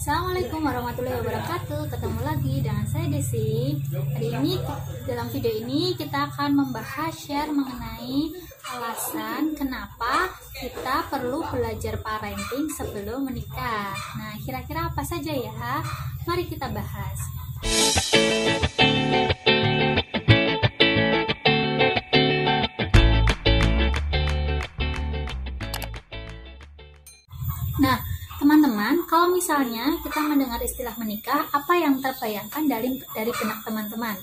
Assalamualaikum warahmatullahi wabarakatuh. Ketemu lagi dengan saya Desi. Hari ini dalam video ini kita akan membahas share mengenai alasan kenapa kita perlu belajar parenting sebelum menikah. Nah, kira-kira apa saja ya? Mari kita bahas. Nah, teman-teman, kalau misalnya kita mendengar istilah menikah, apa yang terbayangkan dari benak teman-teman?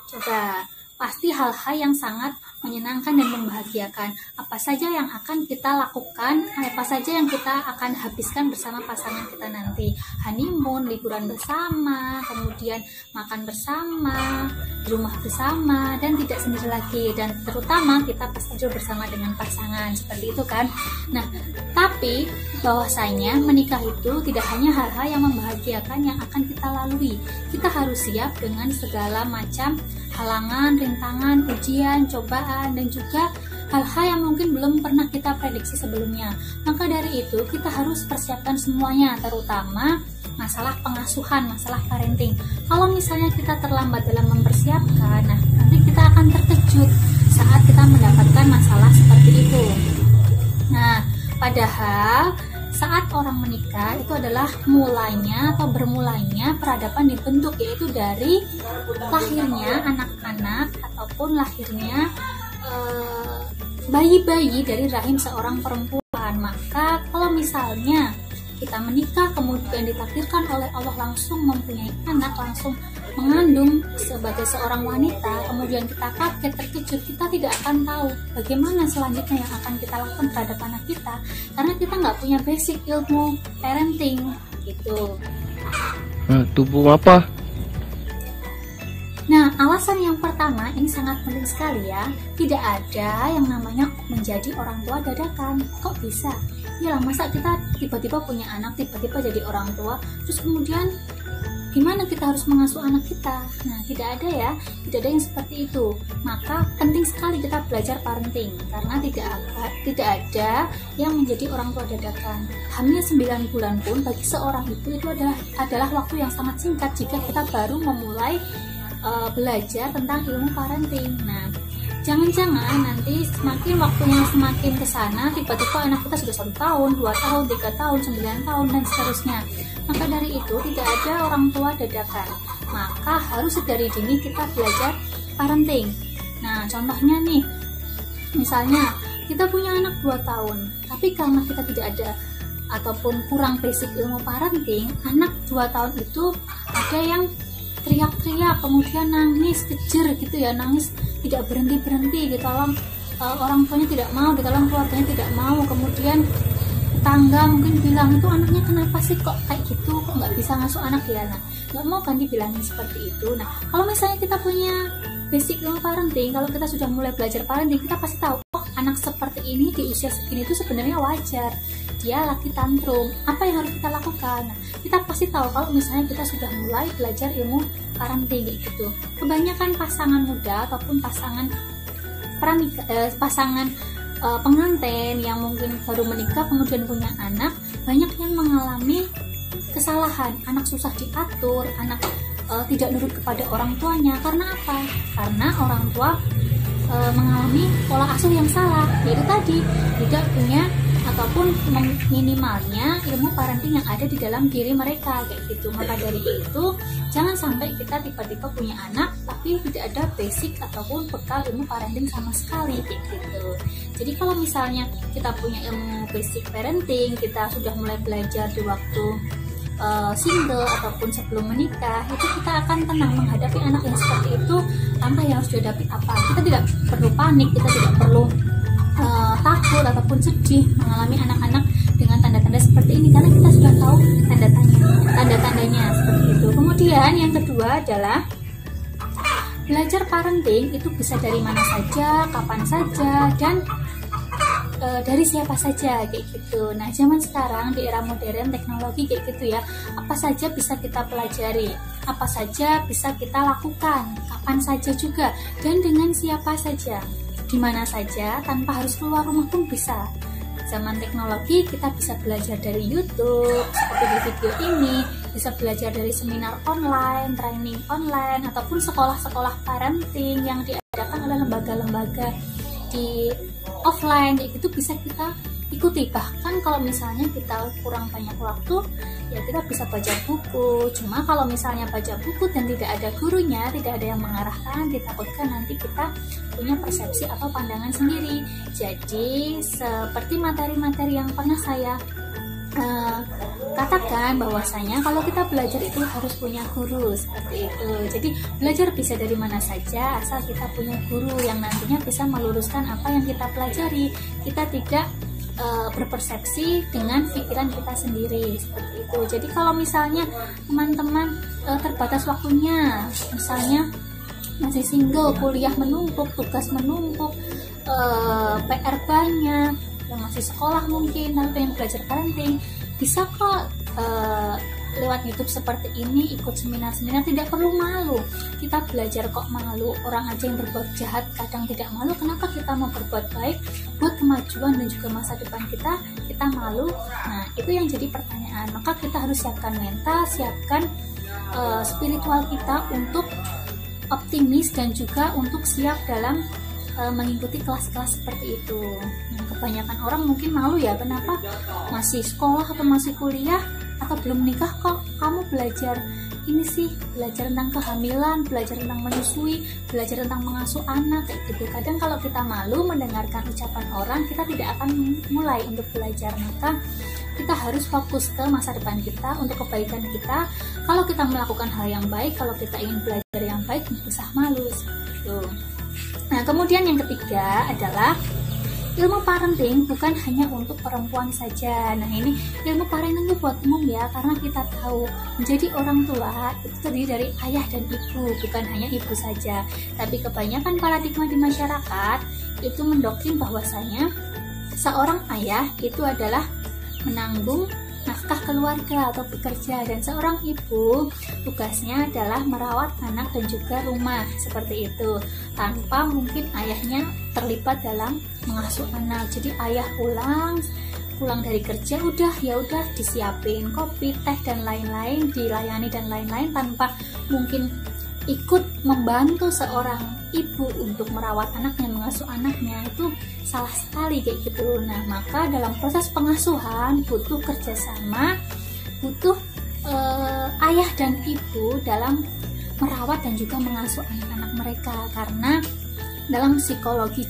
Coba, pasti hal-hal yang sangat menyenangkan dan membahagiakan. Apa saja yang akan kita lakukan, apa saja yang kita akan habiskan bersama pasangan kita nanti. Honeymoon, liburan bersama, kemudian makan bersama, di rumah bersama, dan tidak sendiri lagi. Dan terutama kita pas tidur bersama dengan pasangan, seperti itu kan. Nah, tapi bahwasanya menikah itu tidak hanya hal-hal yang membahagiakan yang akan kita lalui. Kita harus siap dengan segala macam halangan, rintangan, ujian, cobaan, dan juga hal-hal yang mungkin belum pernah kita prediksi sebelumnya. Maka dari itu kita harus persiapkan semuanya, terutama masalah pengasuhan, masalah parenting. Kalau misalnya kita terlambat dalam mempersiapkan, nah nanti kita akan terkejut saat kita mendapatkan masalah seperti itu. Nah, padahal saat orang menikah itu adalah mulainya atau bermulainya peradaban dibentuk, yaitu dari lahirnya anak-anak ataupun lahirnya bayi-bayi dari rahim seorang perempuan. Maka kalau misalnya kita menikah kemudian ditakdirkan oleh Allah langsung mempunyai anak, langsung mengandung sebagai seorang wanita, kemudian kita kaget, terkejut, kita tidak akan tahu bagaimana selanjutnya yang akan kita lakukan terhadap anak kita, karena kita nggak punya basic ilmu parenting gitu. Tubuh apa? Nah, alasan yang pertama ini sangat penting sekali ya. Tidak ada yang namanya menjadi orang tua dadakan. Kok bisa? Ya, masa kita tiba-tiba punya anak, tiba-tiba jadi orang tua, terus kemudian gimana kita harus mengasuh anak kita? Nah, tidak ada ya, tidak ada yang seperti itu. Maka penting sekali kita belajar parenting, karena tidak ada yang menjadi orang tua dadakan. Hamil 9 bulan pun bagi seorang ibu itu adalah waktu yang sangat singkat jika kita baru memulai belajar tentang ilmu parenting. Nah, jangan-jangan nanti semakin waktunya semakin kesana, tiba-tiba anak kita sudah 1 tahun, 2 tahun, 3 tahun, 9 tahun, dan seterusnya. Maka dari itu tidak ada orang tua dadakan. Maka harus dari dini kita belajar parenting. Nah, contohnya nih, misalnya kita punya anak 2 tahun, tapi karena kita tidak ada ataupun kurang basic ilmu parenting, anak 2 tahun itu ada yang teriak-teriak, kemudian nangis, kejer gitu ya, nangis tidak berhenti-berhenti di dalam orang tuanya tidak mau, di dalam keluarganya tidak mau, kemudian tetangga mungkin bilang, itu anaknya kenapa sih kok kayak gitu, kok nggak bisa ngasuh anak ya. Nah, nggak mau kan dibilangin seperti itu. Nah, kalau misalnya kita punya basic ilmu parenting, kalau kita sudah mulai belajar parenting, kita pasti tahu, oh anak seperti ini di usia segini itu sebenarnya wajar, dia lagi tantrum, apa yang harus kita lakukan. Nah, kita pasti tahu kalau misalnya kita sudah mulai belajar ilmu parenting gitu. Kebanyakan pasangan muda ataupun pasangan pengantin yang mungkin baru menikah kemudian punya anak, banyak yang mengalami kesalahan. Anak susah diatur, anak tidak nurut kepada orang tuanya. Karena apa? Karena orang tua mengalami pola asuh yang salah, yaitu tadi tidak punya ataupun minimalnya ilmu parenting yang ada di dalam diri mereka kayak gitu. Maka dari itu jangan sampai kita tiba-tiba punya anak tapi tidak ada basic ataupun bekal ilmu parenting sama sekali kayak gitu. Jadi kalau misalnya kita punya ilmu basic parenting, kita sudah mulai belajar di waktu single ataupun sebelum menikah, itu kita akan tenang menghadapi anak yang seperti itu tanpa yang harus dihadapi apa. Kita tidak perlu panik, kita tidak perlu takut ataupun sedih mengalami anak-anak dengan tanda-tanda seperti ini, karena kita sudah tahu tanda-tandanya seperti itu. Kemudian yang kedua adalah belajar parenting itu bisa dari mana saja, kapan saja, dan dari siapa saja kayak gitu. Nah, zaman sekarang di era modern teknologi kayak gitu ya, apa saja bisa kita pelajari, apa saja bisa kita lakukan, kapan saja juga, dan dengan siapa saja, di mana saja, tanpa harus keluar rumah pun bisa. zaman teknologi kita bisa belajar dari YouTube seperti di video ini, bisa belajar dari seminar online, training online, ataupun sekolah-sekolah parenting yang diadakan oleh lembaga-lembaga di offline, itu bisa kita ikuti. Bahkan kalau misalnya kita kurang banyak waktu, ya kita bisa baca buku. Cuma kalau misalnya baca buku dan tidak ada gurunya, tidak ada yang mengarahkan, ditakutkan nanti kita punya persepsi atau pandangan sendiri. Jadi seperti materi-materi yang pernah saya katakan, bahwasanya kalau kita belajar itu harus punya guru, seperti itu. Jadi belajar bisa dari mana saja asal kita punya guru yang nantinya bisa meluruskan apa yang kita pelajari. Kita tidak berpersepsi dengan pikiran kita sendiri, seperti itu. Jadi kalau misalnya teman-teman terbatas waktunya, misalnya masih single, kuliah menumpuk, tugas menumpuk, PR banyak, yang masih sekolah mungkin atau yang belajar parenting, bisa kok lewat YouTube seperti ini, ikut seminar-seminar, tidak perlu malu. Kita belajar kok malu? Orang aja yang berbuat jahat kadang tidak malu, kenapa kita mau berbuat baik buat kemajuan dan juga masa depan kita malu? Nah, itu yang jadi pertanyaan. Maka kita harus siapkan mental, siapkan spiritual kita untuk optimis dan juga untuk siap dalam mengikuti kelas-kelas seperti itu. Nah, kebanyakan orang mungkin malu ya, kenapa masih sekolah atau masih kuliah atau belum nikah kok kamu belajar ini sih, belajar tentang kehamilan, belajar tentang menyusui, belajar tentang mengasuh anak, kayak gitu. Kadang kalau kita malu mendengarkan ucapan orang, kita tidak akan mulai untuk belajar. Maka kita harus fokus ke masa depan kita, untuk kebaikan kita. Kalau kita melakukan hal yang baik, kalau kita ingin belajar yang baik, tidak usah malu, seperti itu. Nah, kemudian yang ketiga adalah ilmu parenting bukan hanya untuk perempuan saja. Nah, ini ilmu parenting itu buat umum ya, karena kita tahu menjadi orang tua itu terdiri dari ayah dan ibu, bukan hanya ibu saja. Tapi kebanyakan paradigma di masyarakat itu mendoktrin bahwasanya seorang ayah itu adalah menanggung nafkah keluarga atau bekerja, dan seorang ibu tugasnya adalah merawat anak dan juga rumah, seperti itu, tanpa mungkin ayahnya terlibat dalam mengasuh anak. Jadi ayah pulang dari kerja udah disiapin kopi, teh dan lain-lain, dilayani dan lain-lain, tanpa mungkin ikut membantu seorang ibu untuk merawat anaknya, mengasuh anaknya, itu salah sekali kayak gitu. Nah, maka dalam proses pengasuhan butuh kerjasama, butuh ayah dan ibu dalam merawat dan juga mengasuh anak-anak mereka. Karena dalam psikologi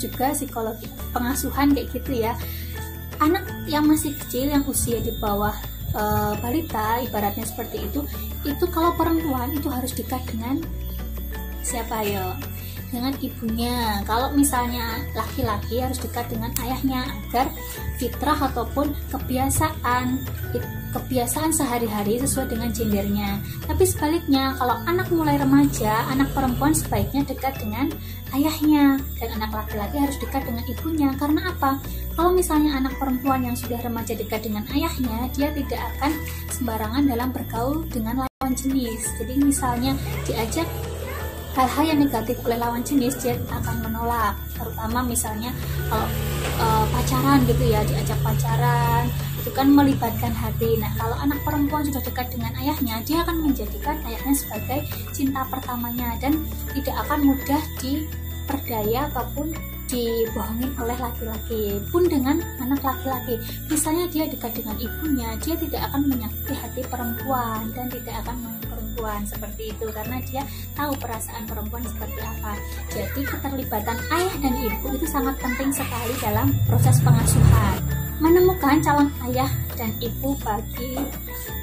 pengasuhan kayak gitu ya, anak yang masih kecil, yang usia di bawah balita, ibaratnya seperti itu kalau perempuan itu harus dekat dengan siapa yo? Dengan ibunya. Kalau misalnya laki-laki harus dekat dengan ayahnya, agar fitrah ataupun kebiasaan sehari-hari sesuai dengan gendernya. Tapi sebaliknya, kalau anak mulai remaja, anak perempuan sebaiknya dekat dengan ayahnya, dan anak laki-laki harus dekat dengan ibunya. Karena apa? Kalau misalnya anak perempuan yang sudah remaja dekat dengan ayahnya, dia tidak akan sembarangan dalam bergaul dengan lawan jenis. Jadi misalnya diajak hal-hal yang negatif oleh lawan jenis, dia akan menolak. Terutama misalnya kalau pacaran gitu ya, diajak pacaran, itu kan melibatkan hati. Nah, kalau anak perempuan sudah dekat dengan ayahnya, dia akan menjadikan ayahnya sebagai cinta pertamanya, dan tidak akan mudah diperdaya ataupun dibohongin oleh laki-laki. Pun dengan anak laki-laki, misalnya dia dekat dengan ibunya, dia tidak akan menyakiti hati perempuan dan tidak akan perempuan seperti itu, karena dia tahu perasaan perempuan seperti apa. Jadi keterlibatan ayah dan ibu itu sangat penting sekali dalam proses pengasuhan. Menemukan calon ayah dan ibu bagi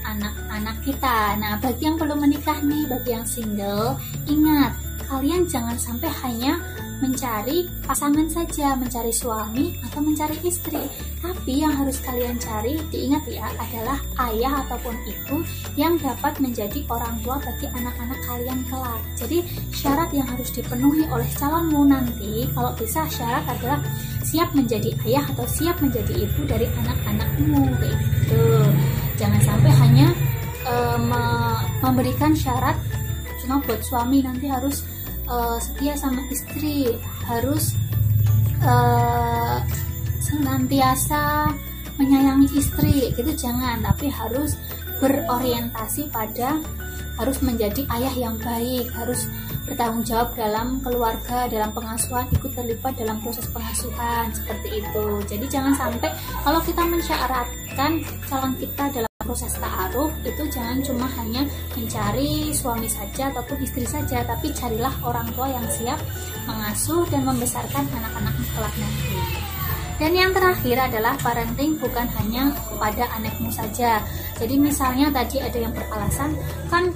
anak-anak kita. Nah, bagi yang belum menikah nih, bagi yang single, ingat, kalian jangan sampai hanya mencari pasangan saja, mencari suami atau mencari istri. Tapi yang harus kalian cari, diingat ya, adalah ayah ataupun ibu yang dapat menjadi orang tua bagi anak-anak kalian kelak. Jadi syarat yang harus dipenuhi oleh calonmu nanti, kalau bisa syarat adalah siap menjadi ayah atau siap menjadi ibu dari anak-anakmu, kayak gitu. Jangan sampai hanya memberikan syarat cuma buat suami, nanti harus setia sama istri, harus senantiasa menyayangi istri gitu, jangan, tapi harus berorientasi pada harus menjadi ayah yang baik, harus bertanggung jawab dalam keluarga, dalam pengasuhan, ikut terlibat dalam proses pengasuhan, seperti itu. Jadi jangan sampai kalau kita mensyaratkan calon kita dalam proses ta'aruf itu jangan cuma hanya mencari suami saja ataupun istri saja, tapi carilah orang tua yang siap mengasuh dan membesarkan anak-anak kelak nanti. Dan yang terakhir adalah parenting bukan hanya kepada anakmu saja. Jadi misalnya tadi ada yang beralasan, kan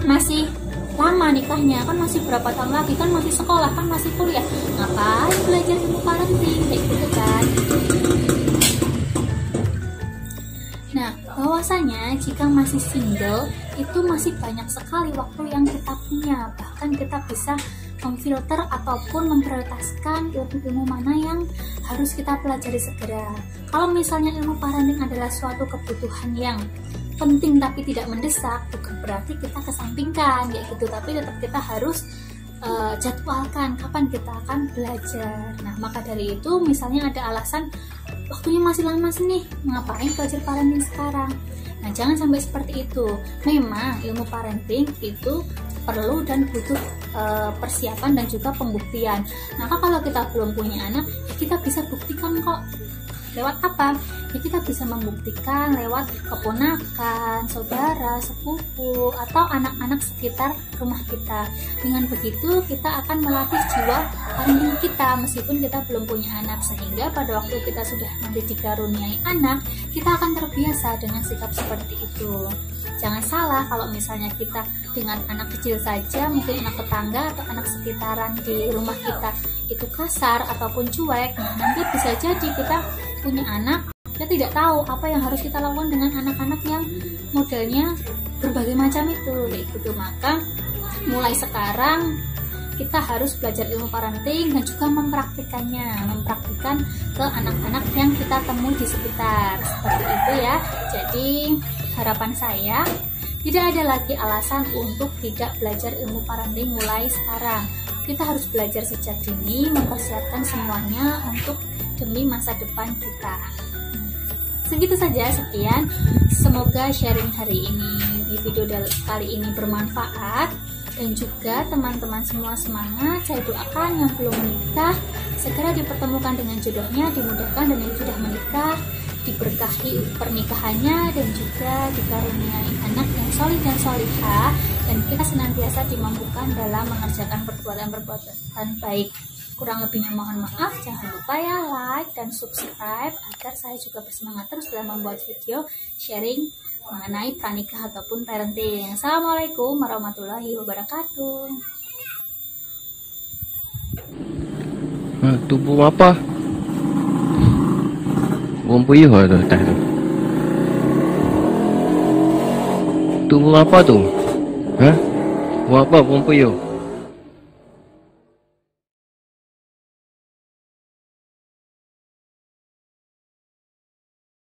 masih lama nikahnya, kan masih berapa tahun lagi, kan masih sekolah, kan masih kuliah, ngapain belajar ilmu parenting, kayak gitu kan. Nah, bahwasanya jika masih single itu masih banyak sekali waktu yang kita punya, bahkan kita bisa memfilter ataupun memprioritaskan ilmu-ilmu mana yang harus kita pelajari segera. Kalau misalnya ilmu parenting adalah suatu kebutuhan yang penting tapi tidak mendesak, bukan berarti kita kesampingkan kayak gitu, tapi tetap kita harus jadwalkan kapan kita akan belajar. Nah, maka dari itu misalnya ada alasan waktunya masih lama sih nih, ngapain belajar parenting sekarang? Nah, jangan sampai seperti itu. Memang ilmu parenting itu perlu dan butuh persiapan dan juga pembuktian. Maka kalau kita belum punya anak, ya kita bisa buktikan kok. Lewat apa? Ya kita bisa membuktikan lewat keponakan, saudara, sepupu, atau anak-anak sekitar rumah kita. Dengan begitu kita akan melatih jiwa parenting kita meskipun kita belum punya anak, sehingga pada waktu kita sudah nanti dikaruniai anak, kita akan terbiasa dengan sikap seperti itu. Jangan salah kalau misalnya kita dengan anak kecil saja, mungkin anak tetangga atau anak sekitaran di rumah kita itu kasar ataupun cuek, nah nanti bisa jadi kita punya anak, kita tidak tahu apa yang harus kita lakukan dengan anak-anak yang modelnya berbagai macam itu, gitu. Maka mulai sekarang kita harus belajar ilmu parenting dan juga mempraktikkan ke anak-anak yang kita temui di sekitar, seperti itu ya. Jadi harapan saya tidak ada lagi alasan untuk tidak belajar ilmu parenting mulai sekarang. Kita harus belajar sejak dini, mempersiapkan semuanya untuk demi masa depan kita. Segitu saja, sekian. Semoga sharing hari ini di video kali ini bermanfaat, dan juga teman-teman semua semangat. Saya doakan yang belum menikah segera dipertemukan dengan jodohnya, dimudahkan, dan yang sudah menikah diberkahi pernikahannya dan juga dikaruniai anak yang solih dan solihah, dan kita senantiasa dimampukan dalam mengerjakan perbuatan baik. Kurang lebihnya mohon maaf. Jangan lupa ya like dan subscribe agar saya juga bersemangat terus dalam membuat video sharing mengenai pranikah ataupun parenting. Assalamualaikum warahmatullahi wabarakatuh. Tubuh apa? Buang puyuh tu atas tu. Tubuh apa tu? Buang apa buang puyuh?